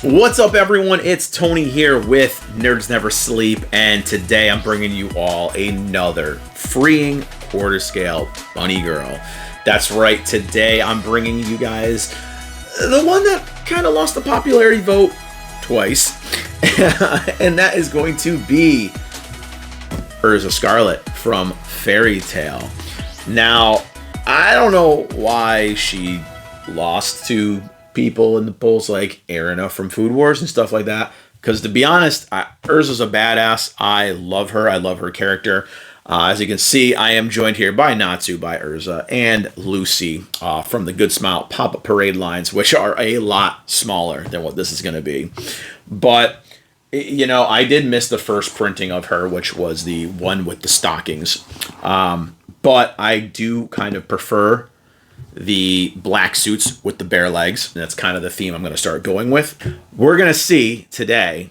What's up, everyone? It's Tony here with Nerds Never Sleep, and today I'm bringing you all another freeing quarter scale bunny girl. That's right, today I'm bringing you guys the one that kind of lost the popularity vote twice, and that is going to be Erza Scarlet from Fairy Tail. Now, I don't know why she lost to people in the polls like Erina from Food Wars and stuff like that, because to be honest, Erza's a badass. I love her. I love her character. As you can see, I am joined here by Natsu, by Erza, and Lucy from the Good Smile Pop-Up Parade lines, which are a lot smaller than what this is going to be. But, you know, I did miss the first printing of her, which was the one with the stockings. But I do kind of prefer the black suits with the bare legs. That's kind of the theme I'm going to start going with. We're going to see today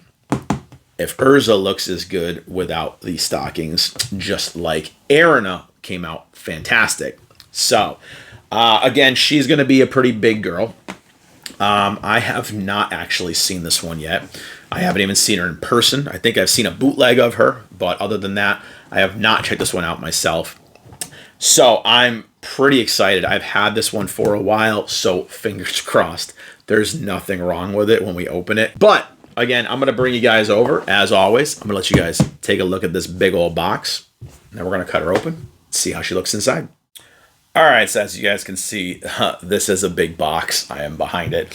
if Erza looks as good without the stockings, just like Erina came out fantastic. So, again, she's going to be a pretty big girl. I have not actually seen this one yet. I haven't even seen her in person. I think I've seen a bootleg of her, but other than that, I have not checked this one out myself. So I'm pretty excited. I've had this one for a while, so fingers crossed there's nothing wrong with it when we open it. But again, I'm going to bring you guys over, as always. I'm going to let you guys take a look at this big old box. Now we're going to cut her open, see how she looks inside. All right, so as you guys can see, this is a big box. I am behind it.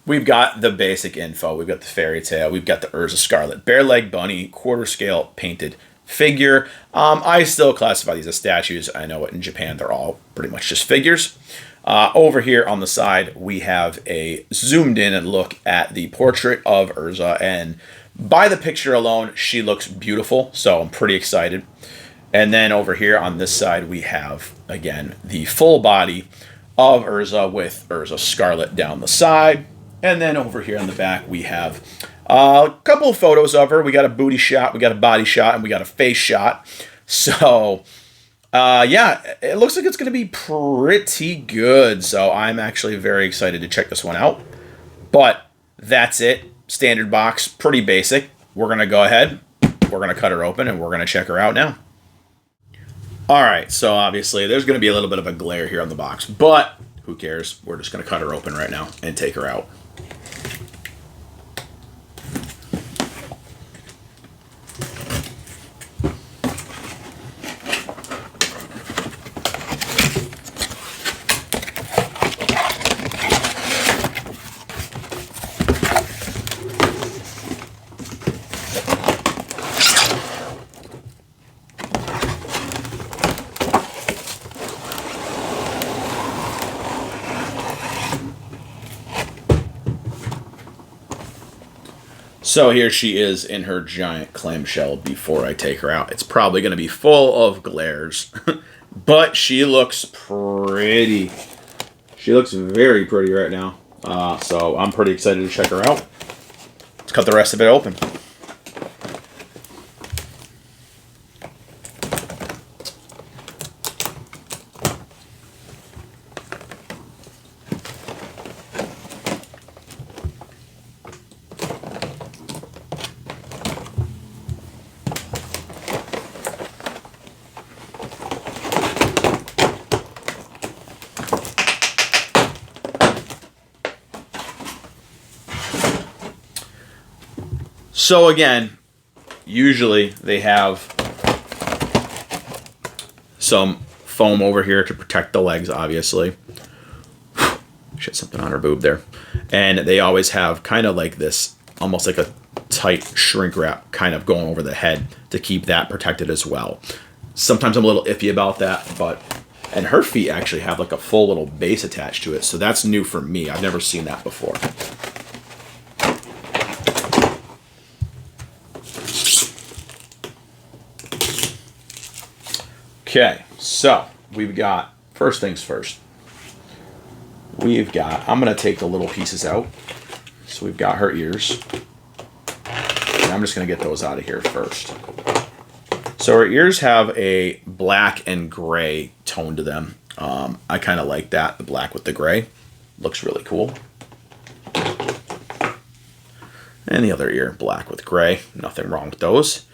We've got the basic info. We've got the Fairy Tail. We've got the Erza Scarlet bare leg bunny, quarter scale painted figure. I still classify these as statues. I know in Japan they're all pretty much just figures. Over here on the side we have a zoomed in look at the portrait of Erza, and by the picture alone she looks beautiful, so I'm pretty excited. And then over here on this side we have again the full body of Erza with Erza Scarlet down the side, and then over here on the back we have a couple of photos of her. We got a booty shot, we got a body shot, and we got a face shot. So, yeah, it looks like it's going to be pretty good. So I'm actually very excited to check this one out. But that's it. Standard box, pretty basic. We're going to go ahead. We're going to cut her open, and we're going to check her out now. All right, so obviously there's going to be a little bit of a glare here on the box, but who cares? We're just going to cut her open right now and take her out. So here she is in her giant clamshell before I take her out. It's probably going to be full of glares, but she looks pretty. She looks very pretty right now. So I'm pretty excited to check her out. Let's cut the rest of it open. So again, usually they have some foam over here to protect the legs, obviously. Shit, something on her boob there. And they always have kind of like this, almost like a tight shrink wrap kind of going over the head to keep that protected as well. Sometimes I'm a little iffy about that, but... And her feet actually have like a full little base attached to it, so that's new for me. I've never seen that before. Okay, so we've got, first things first, we've got, I'm going to take the little pieces out. So we've got her ears. And I'm just going to get those out of here first. So her ears have a black and gray tone to them. I kind of like that, the black with the gray. Looks really cool. And the other ear, black with gray. Nothing wrong with those.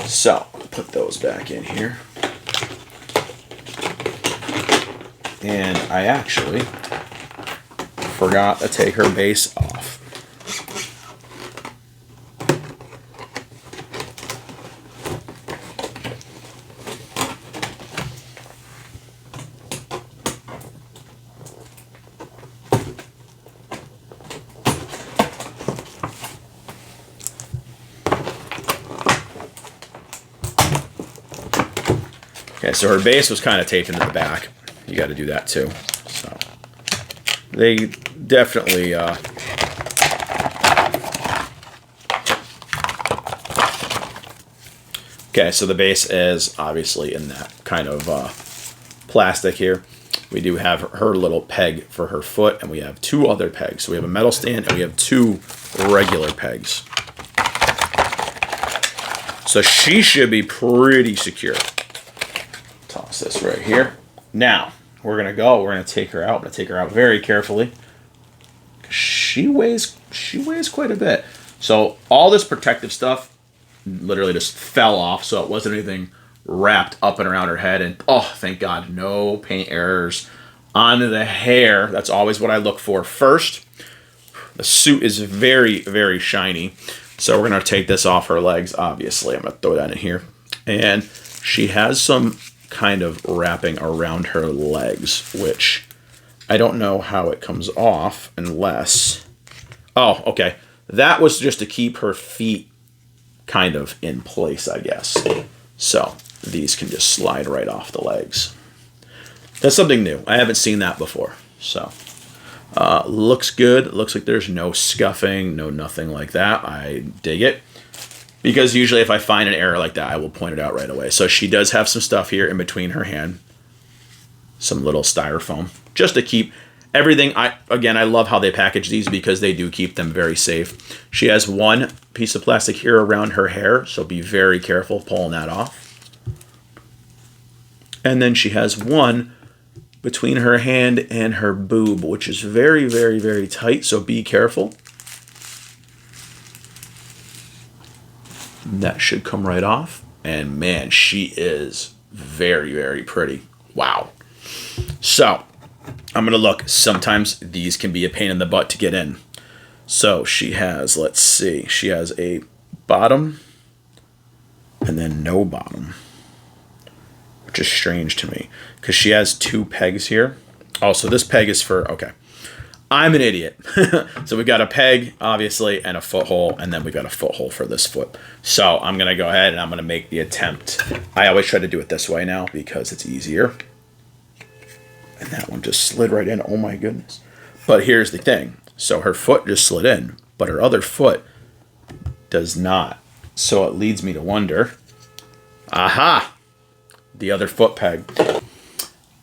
So, put those back in here. And I actually forgot to take her base off. Okay, so her base was kind of taped into the back. You got to do that too. So they definitely okay, so the base is obviously in that kind of plastic here. We do have her little peg for her foot, and we have two other pegs. So we have a metal stand and we have two regular pegs. So she should be pretty secure. Toss this right here. Now, we're going to take her out. I'm going to take her out very carefully. She weighs quite a bit. So all this protective stuff literally just fell off, so it wasn't anything wrapped up and around her head. And oh, thank God, no paint errors on the hair. That's always what I look for first. The suit is very, very shiny. So we're going to take this off her legs, obviously. I'm going to throw that in here. And she has some kind of wrapping around her legs, which I don't know how it comes off unless... Oh, okay. That was just to keep her feet kind of in place, I guess. So these can just slide right off the legs. That's something new. I haven't seen that before. So looks good. Looks like there's no scuffing, no nothing like that. I dig it. Because usually if I find an error like that, I will point it out right away. So she does have some stuff here in between her hand. Some little styrofoam. Just to keep everything. Again, I love how they package these because they do keep them very safe. She has one piece of plastic here around her hair. So be very careful pulling that off. And then she has one between her hand and her boob, which is very, very, very tight. So be careful. That should come right off. And man, she is very, very pretty. Wow. So I'm going to look. Sometimes these can be a pain in the butt to get in. So she has, let's see, she has a bottom and then no bottom, which is strange to me because she has two pegs here. Oh, so this peg is for, okay. I'm an idiot. So we got a peg, obviously, and a foot hole, and then we got a foot hole for this foot. So I'm going to go ahead and I'm going to make the attempt. I always try to do it this way now because it's easier. And that one just slid right in. Oh my goodness. But here's the thing. So her foot just slid in, but her other foot does not. So it leads me to wonder, aha, the other foot peg.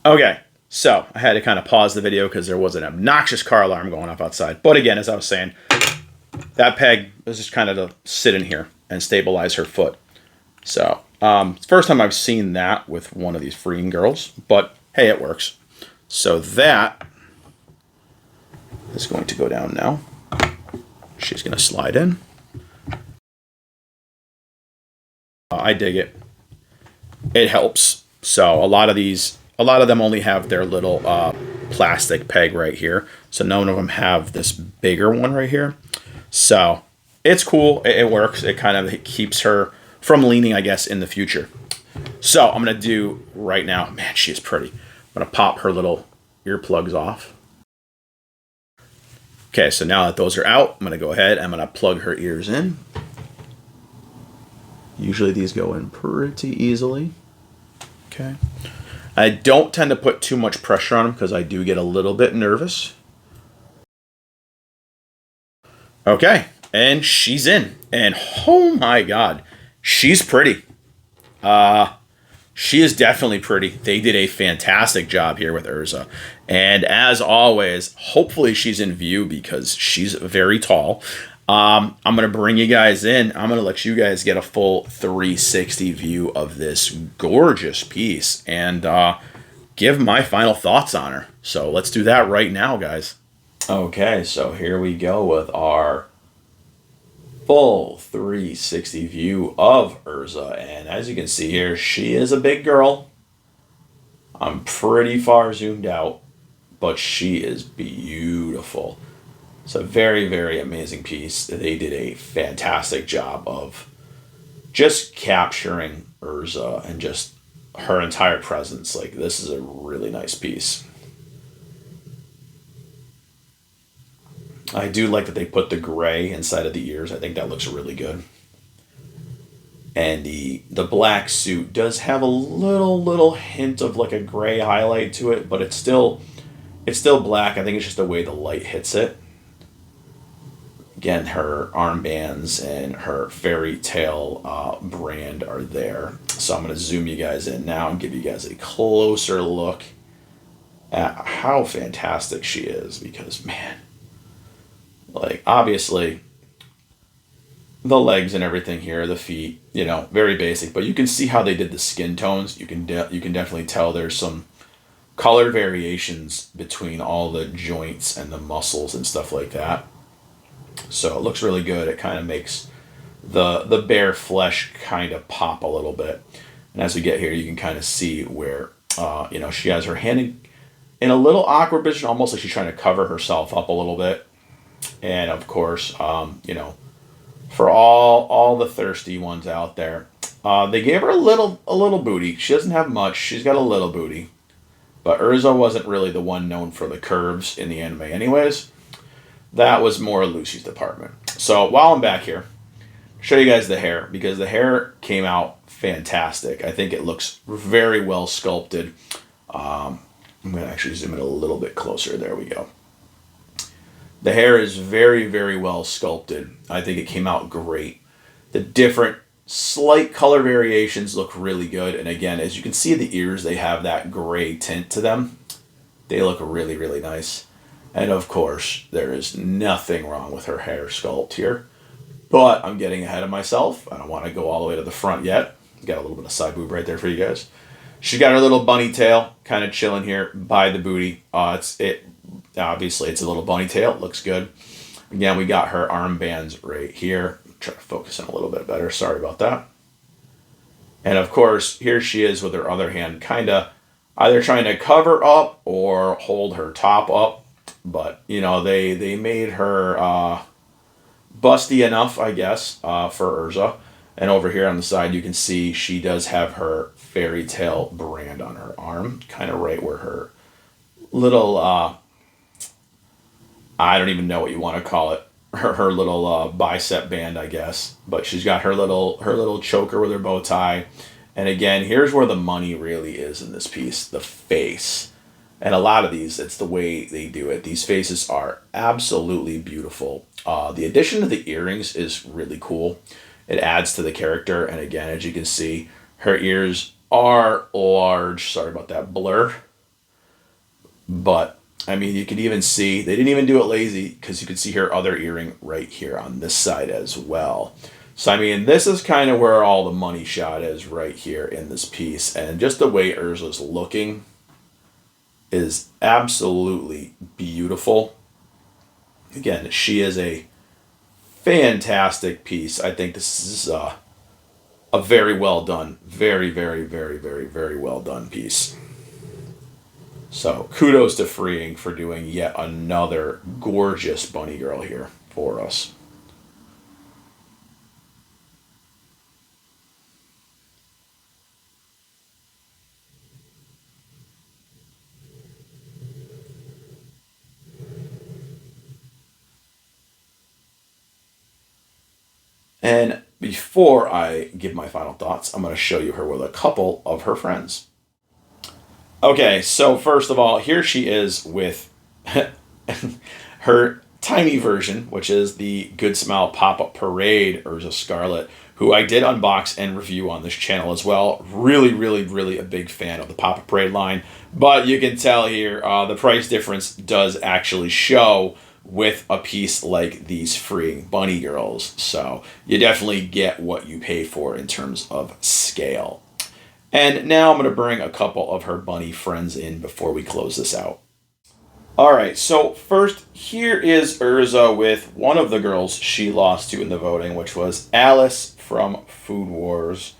Okay. So I had to kind of pause the video because there was an obnoxious car alarm going off outside. But again, as I was saying, that peg was just kind of to sit in here and stabilize her foot. So it's the first time I've seen that with one of these freeing girls. But hey, it works. So that is going to go down now. She's going to slide in. I dig it. It helps. So a lot of them only have their little plastic peg right here. So none of them have this bigger one right here. So it's cool. It works. It kind of keeps her from leaning, I guess, in the future. So I'm going to do right now. Man, she is pretty. I'm going to pop her little earplugs off. Okay, so now that those are out, I'm going to go ahead. I'm going to plug her ears in. Usually these go in pretty easily. Okay. I don't tend to put too much pressure on them because I do get a little bit nervous. Okay, and she's in. And oh my God, she's pretty. She is definitely pretty. They did a fantastic job here with Erza. And as always, hopefully she's in view because she's very tall. I'm going to bring you guys in. I'm going to let you guys get a full 360 view of this gorgeous piece and give my final thoughts on her. So let's do that right now, guys. Okay, so here we go with our full 360 view of Erza. And as you can see here, she is a big girl. I'm pretty far zoomed out, but she is beautiful. It's a very, very amazing piece. They did a fantastic job of just capturing Erza and just her entire presence. Like, this is a really nice piece. I do like that they put the gray inside of the ears. I think that looks really good. And the black suit does have a little hint of like a gray highlight to it, but it's still black. I think it's just the way the light hits it. Again, her armbands and her fairy tale brand are there. So I'm going to zoom you guys in now and give you guys a closer look at how fantastic she is. Because, man, like, obviously, the legs and everything here, the feet, very basic. But you can see how they did the skin tones. You can definitely tell there's some color variations between all the joints and the muscles and stuff like that. So it looks really good. It kind of makes the bare flesh kind of pop a little bit. And as we get here, you can kind of see where, she has her hand in a little awkward position, almost like she's trying to cover herself up a little bit. And of course, for all the thirsty ones out there, they gave her a little booty. She doesn't have much. She's got a little booty. But Erza wasn't really the one known for the curves in the anime anyways. That was more Lucy's department. So while I'm back here, show you guys the hair, because the hair came out fantastic. I think it looks very well sculpted. I'm going to actually zoom in a little bit closer. There we go. The hair is very, very well sculpted. I think it came out great. The different slight color variations look really good. And again, as you can see, the ears, they have that gray tint to them. They look really, really nice. And of course, there is nothing wrong with her hair sculpt here. But I'm getting ahead of myself. I don't want to go all the way to the front yet. Got a little bit of side boob right there for you guys. She's got her little bunny tail kind of chilling here by the booty. Obviously, it's a little bunny tail. It looks good. Again, we got her armbands right here. Try to focus in a little bit better. Sorry about that. And of course, here she is with her other hand kind of either trying to cover up or hold her top up. But, they made her busty enough, I guess, for Erza. And over here on the side, you can see she does have her fairy tale brand on her arm. Kind of right where her little, I don't even know what you want to call it. Her little bicep band, I guess. But she's got her little choker with her bow tie. And again, here's where the money really is in this piece. The face. And a lot of these, it's the way they do it. These faces are absolutely beautiful. The addition of the earrings is really cool. It adds to the character. And again, as you can see, her ears are large. Sorry about that blur. But, I mean, you can even see, they didn't even do it lazy, because you can see her other earring right here on this side as well. So, I mean, this is kind of where all the money shot is right here in this piece. And just the way Erza's looking is absolutely beautiful. Again, she is a fantastic piece. I think this is a very well done, very, very, very, very, very well done piece. So kudos to Freeing for doing yet another gorgeous bunny girl here for us. And before I give my final thoughts, I'm going to show you her with a couple of her friends. Okay, so first of all, here she is with her tiny version, which is the Good Smile Pop-Up Parade Erza Scarlet, who I did unbox and review on this channel as well. Really, really, really a big fan of the Pop-Up Parade line. But you can tell here, the price difference does actually show with a piece like these Freeing bunny girls. So you definitely get what you pay for in terms of scale. And now I'm going to bring a couple of her bunny friends in before we close this out. All right, so first, here is Erza with one of the girls she lost to in the voting, which was Alice from Food Wars.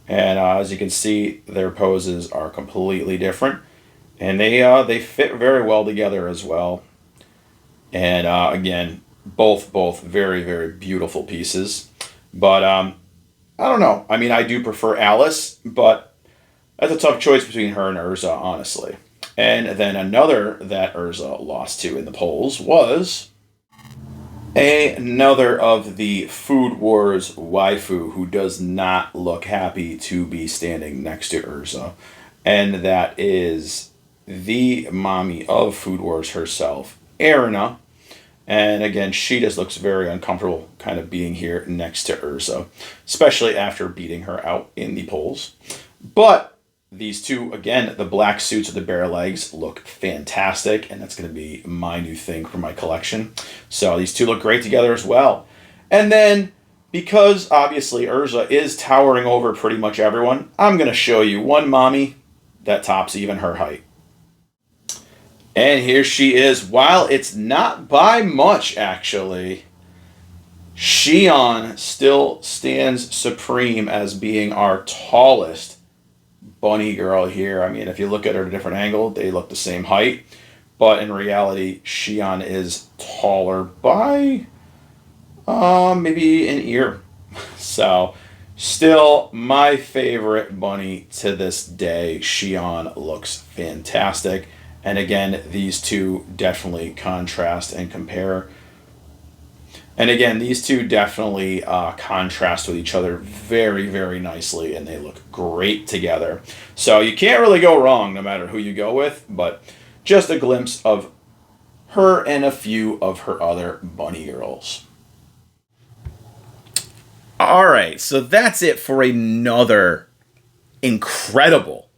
And as you can see, their poses are completely different, and they fit very well together as well. And again, both very very beautiful pieces. But I don't know. I mean, I do prefer Alice, but that's a tough choice between her and Erza, honestly. And then another that Erza lost to in the polls was another of the Food Wars waifu who does not look happy to be standing next to Erza. And that is the mommy of Food Wars herself, Erna. And again, she just looks very uncomfortable kind of being here next to Erza, especially after beating her out in the polls. But these two, again, the black suits with the bare legs look fantastic, and that's going to be my new thing for my collection. So these two look great together as well. And then, because obviously Erza is towering over pretty much everyone, I'm going to show you one mommy that tops even her height. And here she is. While it's not by much, actually, Xion still stands supreme as being our tallest bunny girl here. I mean, if you look at her at a different angle, they look the same height. But in reality, Xion is taller by maybe an ear. So, still my favorite bunny to this day. Xion looks fantastic. And again, these two definitely contrast and compare. And again, these two definitely contrast with each other very, very nicely, and they look great together. So you can't really go wrong no matter who you go with, but just a glimpse of her and a few of her other bunny girls. All right, so that's it for another incredible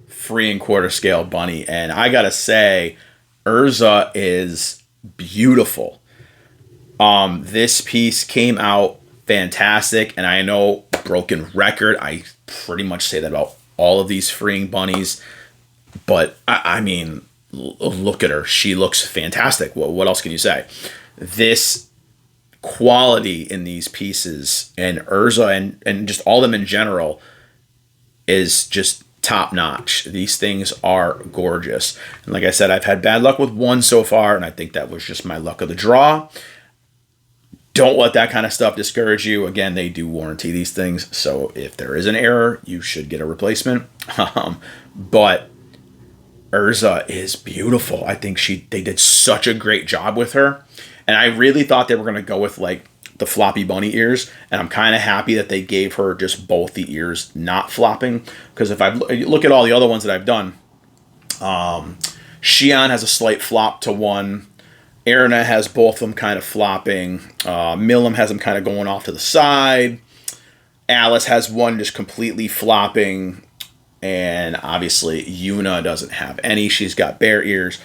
free and quarter scale bunny. And I gotta say, Erza is beautiful. This piece came out fantastic, and I know, broken record, I pretty much say that about all of these freeing bunnies, but I mean, look at her. She looks fantastic. What else can you say? This quality in these pieces, and Erza and just all of them in general, is just top notch. These things are gorgeous. And like I said, I've had bad luck with one so far, and I think that was just my luck of the draw. Don't let that kind of stuff discourage you. Again, they do warranty these things, so if there is an error, you should get a replacement. But Erza is beautiful. I think they did such a great job with her, and I really thought they were going to go with like the floppy bunny ears, and I'm kind of happy that they gave her just both the ears not flopping, because if I look at all the other ones that I've done, Xion has a slight flop to one, Erna has both of them kind of flopping, Milim has them kind of going off to the side, Alice has one just completely flopping, and obviously Yuna doesn't have any. She's got bare ears.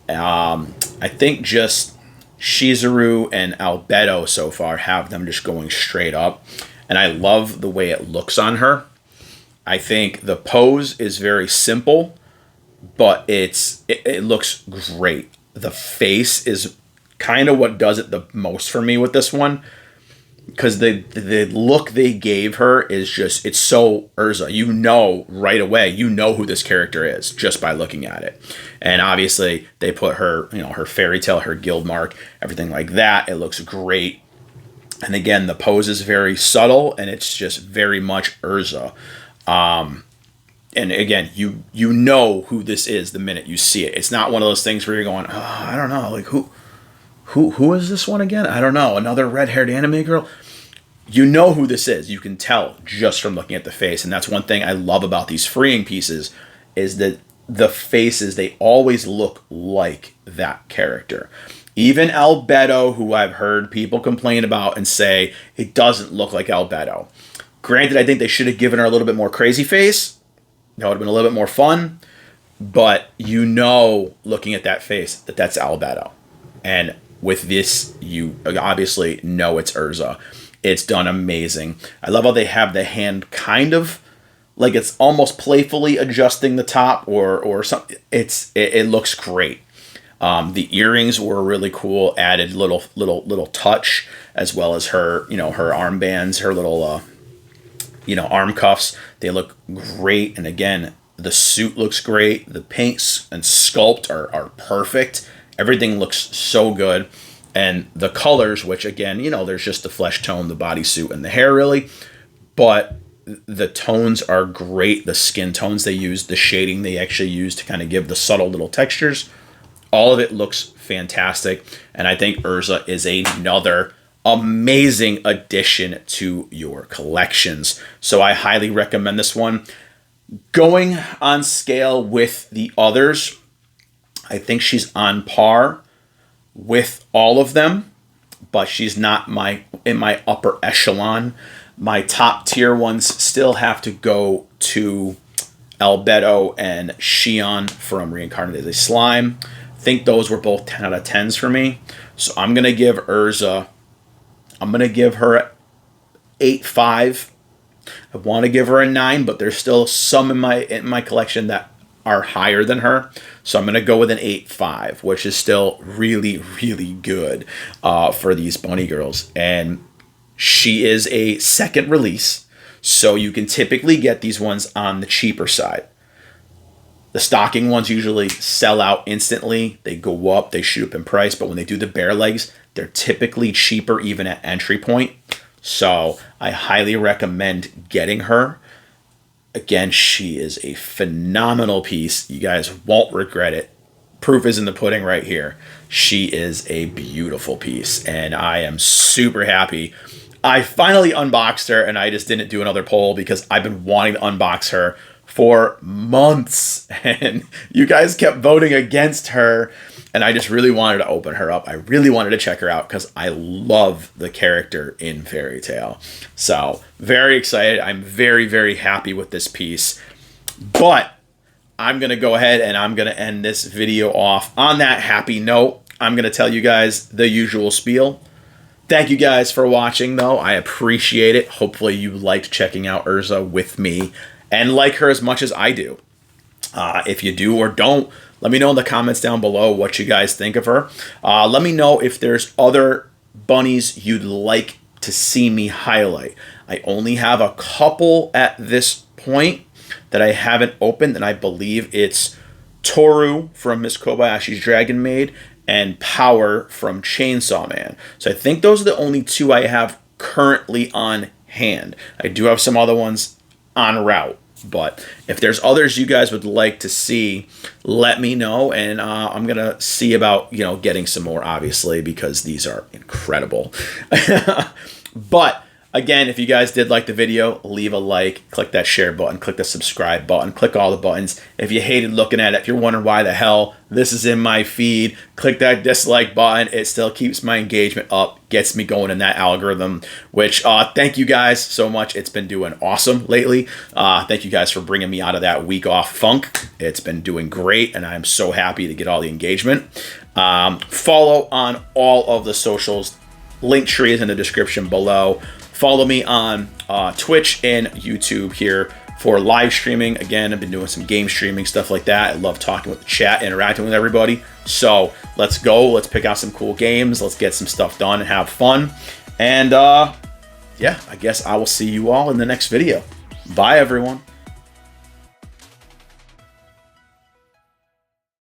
I think just Shizuru and Albedo so far have them just going straight up, and I love the way it looks on her. I think the pose is very simple, but it looks great. The face is kind of what does it the most for me with this one, because the look they gave her is just, it's so Erza. You know right away, you know who this character is just by looking at it. And obviously they put her, her fairy tale, her guild mark, everything like that. It looks great. And again, the pose is very subtle, and it's just very much Erza. And again, you know who this is the minute you see it. It's not one of those things where you're going, oh, I don't know, like who is this one again? I don't know. Another red-haired anime girl? You know who this is. You can tell just from looking at the face. And that's one thing I love about these freeing pieces, is that the faces, they always look like that character. Even Albedo, who I've heard people complain about and say it doesn't look like Albedo. Granted, I think they should have given her a little bit more crazy face. That would have been a little bit more fun. But you know, looking at that face, that that's Albedo. And with this, you obviously know it's Erza. It's done amazing. I love how they have the hand kind of like it's almost playfully adjusting the top or something. It looks great. The earrings were really cool, added little touch, as well as her, her armbands, her little, arm cuffs. They look great. And again, the suit looks great. The paints and sculpt are perfect. Everything looks so good. And the colors, which again, there's just the flesh tone, the bodysuit, and the hair really. But the tones are great. The skin tones they use, the shading they actually use to kind of give the subtle little textures. All of it looks fantastic. And I think Erza is another amazing addition to your collections. So I highly recommend this one. Going on scale with the others, I think she's on par with all of them, but she's not in my upper echelon. My top tier ones still have to go to Albedo and Shion from Reincarnated Slime. I think those were both 10 out of 10s for me. So I'm going to give Erza, I'm going to give her 8.5. I want to give her a 9, but there's still some in my collection that are higher than her. So I'm going to go with an 8.5, which is still really, really good for these bunny girls. And she is a second release, so you can typically get these ones on the cheaper side. The stocking ones usually sell out instantly. They go up, they shoot up in price, but when they do the bare legs, they're typically cheaper even at entry point. So I highly recommend getting her. Again, she is a phenomenal piece. You guys won't regret it. Proof is in the pudding right here. She is a beautiful piece, and I am super happy. I finally unboxed her, and I just didn't do another poll because I've been wanting to unbox her for months, and you guys kept voting against her, and I just really wanted to open her up. I really wanted to check her out because I love the character in Fairy Tail. So, very excited. I'm very, very happy with this piece. But I'm going to go ahead and I'm going to end this video off on that happy note. I'm going to tell you guys the usual spiel. Thank you guys for watching, though. I appreciate it. Hopefully you liked checking out Erza with me and like her as much as I do. If you do or don't, let me know in the comments down below what you guys think of her. Let me know if there's other bunnies you'd like to see me highlight. I only have a couple at this point that I haven't opened, and I believe it's Toru from Miss Kobayashi's Dragon Maid and Power from Chainsaw Man. So I think those are the only two I have currently on hand. I do have some other ones en route, but if there's others you guys would like to see, let me know, and I'm gonna see about getting some more, obviously, because these are incredible. But again, if you guys did like the video, leave a like, click that share button, click the subscribe button, click all the buttons. If you hated looking at it, if you're wondering why the hell this is in my feed, click that dislike button. It still keeps my engagement up, gets me going in that algorithm, which thank you guys so much. It's been doing awesome lately. Thank you guys for bringing me out of that week off funk. It's been doing great, and I'm so happy to get all the engagement. Follow on all of the socials. Link tree is in the description below. Follow me on Twitch and YouTube here for live streaming. Again, I've been doing some game streaming, stuff like that. I love talking with the chat, interacting with everybody. So let's go. Let's pick out some cool games. Let's get some stuff done and have fun. And yeah, I guess I will see you all in the next video. Bye, everyone.